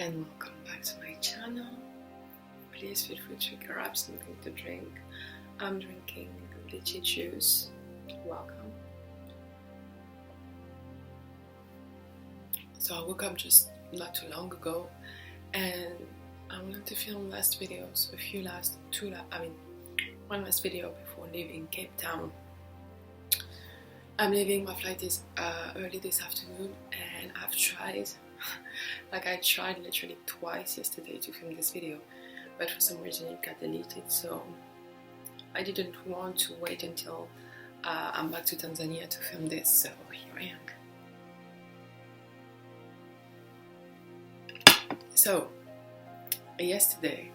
and welcome back to my channel. Please feel free to grab something to drink. I'm drinking lychee juice. Welcome. So I woke up just not too long ago and I wanted to film last videos, one last video before leaving Cape Town. I'm leaving, my flight is early this afternoon, and I've tried, I tried literally twice yesterday to film this video, but for some reason it got deleted, so I didn't want to wait until I'm back to Tanzania to film this, so here I am. So, yesterday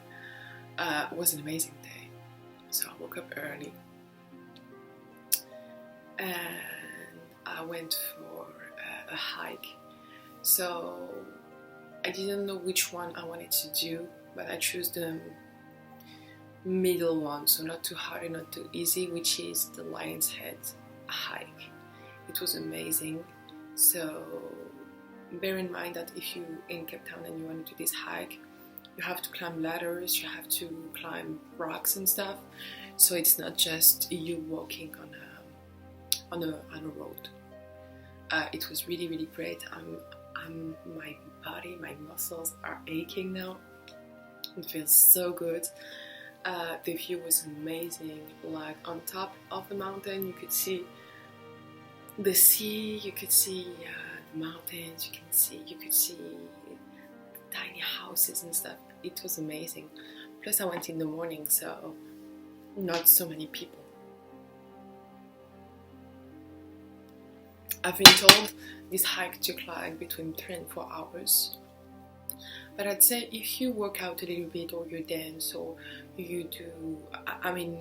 was an amazing day. So I woke up early and I went for a hike. So I didn't know which one I wanted to do, but I chose the middle one, so not too hard and not too easy, which is the Lion's Head hike. It was amazing. So bear in mind that if you're in Cape Town and you want to do this hike, you have to climb ladders, you have to climb rocks and stuff. So it's not just you walking on a road. It was really, really great. My body, my muscles are aching now. It feels so good. The view was amazing. Like on top of the mountain, you could see the sea. You could see the mountains. You could see tiny houses and stuff. It was amazing. Plus, I went in the morning, so not so many people. I've been told this hike took like between 3 and 4 hours. But I'd say if you work out a little bit, or you dance, or you do,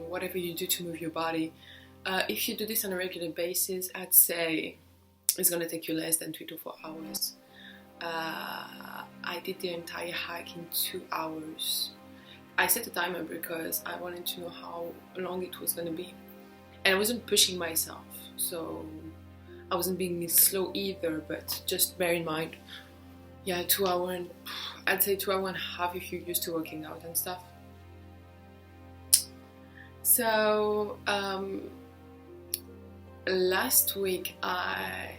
whatever you do to move your body, if you do this on a regular basis, I'd say it's going to take you less than 3 to 4 hours. I did the entire hike in 2 hours. I set a timer because I wanted to know how long it was going to be. And I wasn't pushing myself, so I wasn't being slow either, but just bear in mind, yeah, 2 hours, I'd say 2 hours and a half if you're used to working out and stuff. So, last week I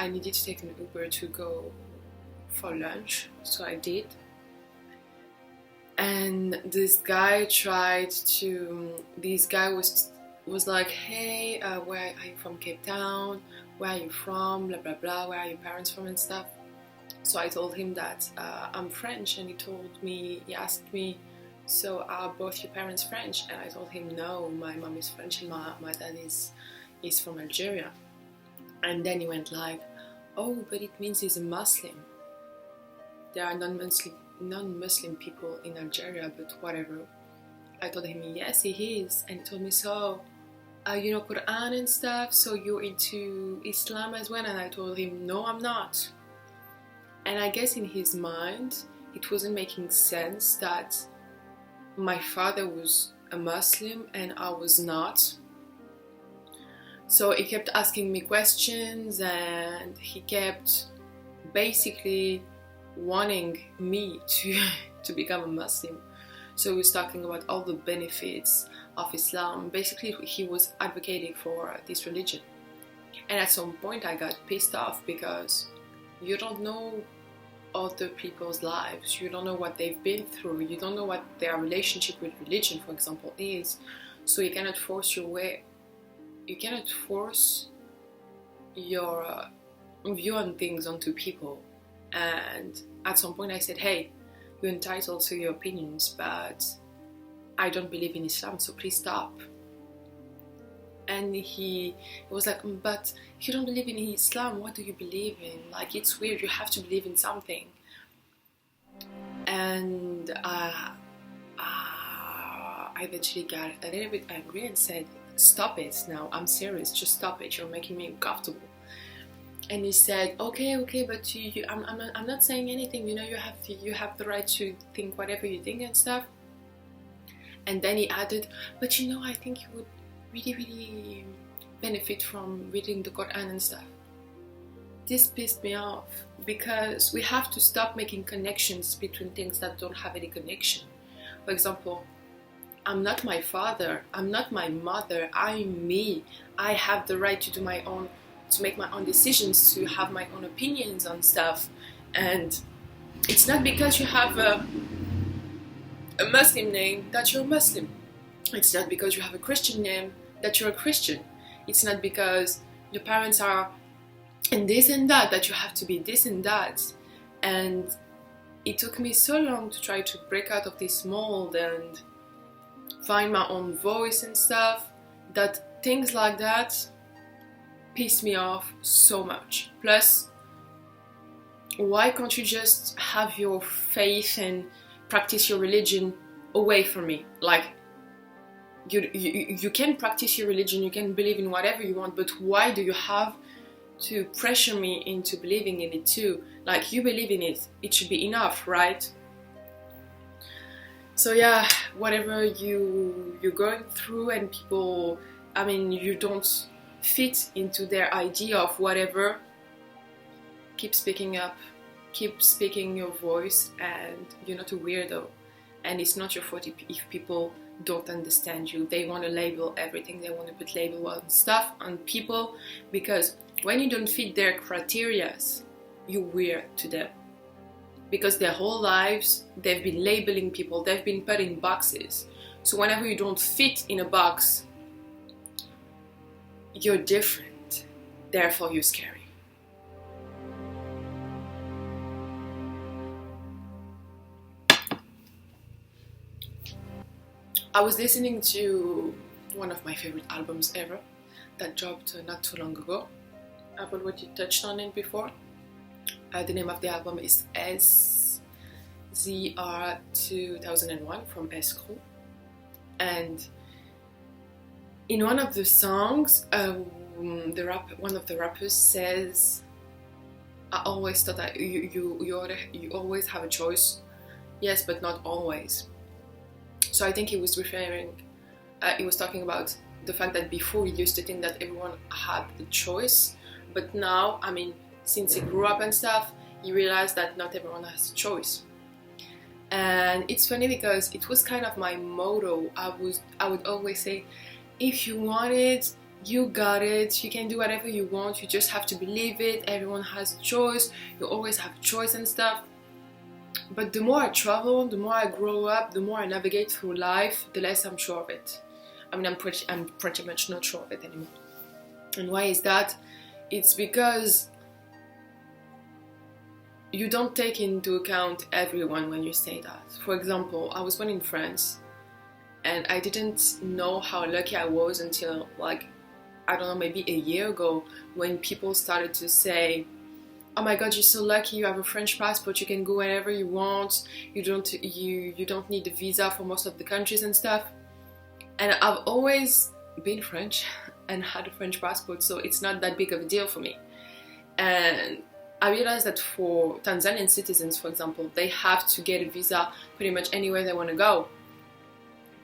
needed to take an Uber to go for lunch, so I did. And this guy was like, hey, where are you from? Cape Town? Where are you from? Blah blah blah. Where are your parents from and stuff? So I told him that I'm French, and he asked me, so are both your parents French? And I told him no, my mom is French and my dad is from Algeria. And then he went like, oh, but it means he's a Muslim. There are non-Muslim people in Algeria, but whatever. I told him yes, he is, and he told me, so you know Quran and stuff, so you're into Islam as well? And I told him no, I'm not. And I guess in his mind it wasn't making sense that my father was a Muslim and I was not. So he kept asking me questions, and he kept basically wanting me to become a Muslim. So he was talking about all the benefits of Islam. Basically, he was advocating for this religion. And at some point I got pissed off, because you don't know other people's lives. You don't know what they've been through. You don't know what their relationship with religion, for example, is. So you cannot force your way. You cannot force your view on things onto people. And at some point I said, hey, you're entitled to your opinions, but I don't believe in Islam, so please stop. And he was like, but if you don't believe in Islam, what do you believe in? Like, it's weird, you have to believe in something. And I eventually got a little bit angry and said, stop it now, I'm serious, just stop it, you're making me uncomfortable. And he said, okay, but I'm not saying anything, you know, you have the right to think whatever you think and stuff. And then he added, but you know, I think you would really, really benefit from reading the Quran and stuff. this pissed me off, because we have to stop making connections between things that don't have any connection. For example, I'm not my father, I'm not my mother, I'm me. I have the right to make my own decisions, to have my own opinions on stuff. And it's not because you have a Muslim name that you're Muslim. It's not because you have a Christian name that you're a Christian. It's not because your parents are and this and that you have to be this and that. And it took me so long to try to break out of this mold and find my own voice and stuff, that things like that piss me off so much. Plus, why can't you just have your faith and practice your religion away from me? Like, you can practice your religion, you can believe in whatever you want, but why do you have to pressure me into believing in it too? Like, you believe in it, it should be enough, right? So yeah, whatever you're going through, and people, I mean, you don't fit into their idea of whatever, keep speaking up, keep speaking your voice, and you're not a weirdo. And it's not your fault if people don't understand you. They want to label everything, they want to put label on stuff, on people, because when you don't fit their criteria, you're weird to them. Because their whole lives, they've been labeling people, they've been put in boxes. So whenever you don't fit in a box, you're different, therefore you're scary. I was listening to one of my favorite albums ever that dropped not too long ago. I've already touched on it before. The name of the album is SZR 2001 from Escrew. And in one of the songs, one of the rappers says, I always thought that you always have a choice. Yes, but not always. So I think he was talking about the fact that before he used to think that everyone had the choice, but now, I mean, since he grew up and stuff, he realized that not everyone has a choice. And it's funny because it was kind of my motto. I would always say, if you want it, you got it, you can do whatever you want, you just have to believe it, everyone has a choice, you always have a choice and stuff. But the more I travel, the more I grow up, the more I navigate through life, the less I'm sure of it. I mean, I'm pretty much not sure of it anymore. And why is that? It's because you don't take into account everyone when you say that. For example, I was born in France, and I didn't know how lucky I was until, like, I don't know, maybe a year ago, when people started to say, oh my god, you're so lucky, you have a French passport, you can go wherever you want, you don't need a visa for most of the countries and stuff. And I've always been French and had a French passport, so it's not that big of a deal for me. And I realized that for Tanzanian citizens, for example, they have to get a visa pretty much anywhere they want to go.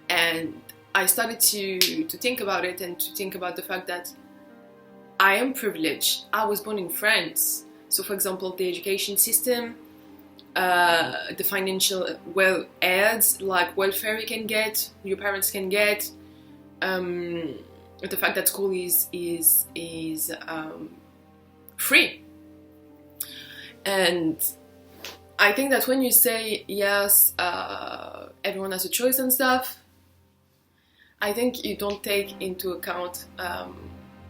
And I started to think about it, and to think about the fact that I am privileged. I was born in France. So for example, the education system, the financial aids, like welfare you can get, your parents can get, the fact that school is free. And I think that when you say, yes, everyone has a choice and stuff, I think you don't take into account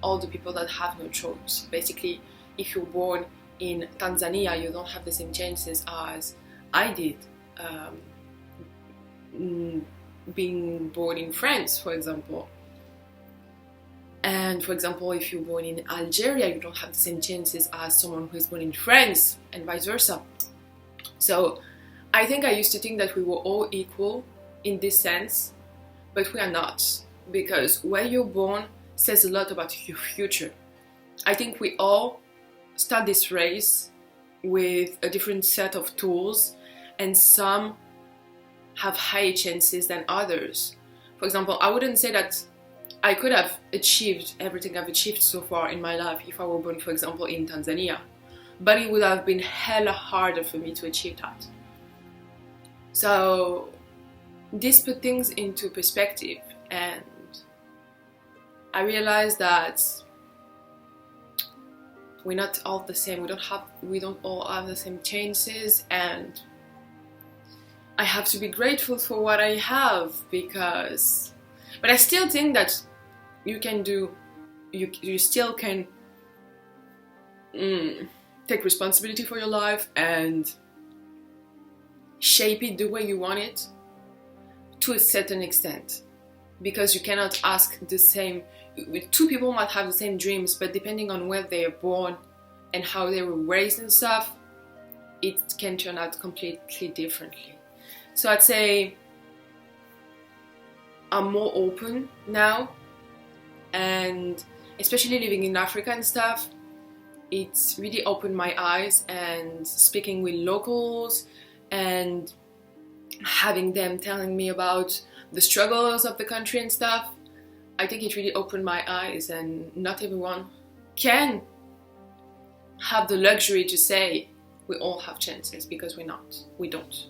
all the people that have no choice. Basically, if you're born in Tanzania, you don't have the same chances as I did being born in France, for example. And for example, if you're born in Algeria, you don't have the same chances as someone who is born in France, and vice versa. So I think I used to think that we were all equal in this sense, but we are not, because where you're born says a lot about your future. I think we all start this race with a different set of tools, and some have higher chances than others. For example, I wouldn't say that I could have achieved everything I've achieved so far in my life if I were born, for example, in Tanzania. but it would have been hella harder for me to achieve that. So this put things into perspective, and I realized that we're not all the same. We don't all have the same chances, and I have to be grateful for what I have, but I still think that you still can take responsibility for your life and shape it the way you want it to a certain extent, because you cannot ask the same. Two people might have the same dreams, but depending on where they are born and how they were raised and stuff, it can turn out completely differently. So I'd say I'm more open now, and especially living in Africa and stuff, it's really opened my eyes, and speaking with locals and having them telling me about the struggles of the country and stuff, I think it really opened my eyes, and not everyone can have the luxury to say we all have chances, because we don't.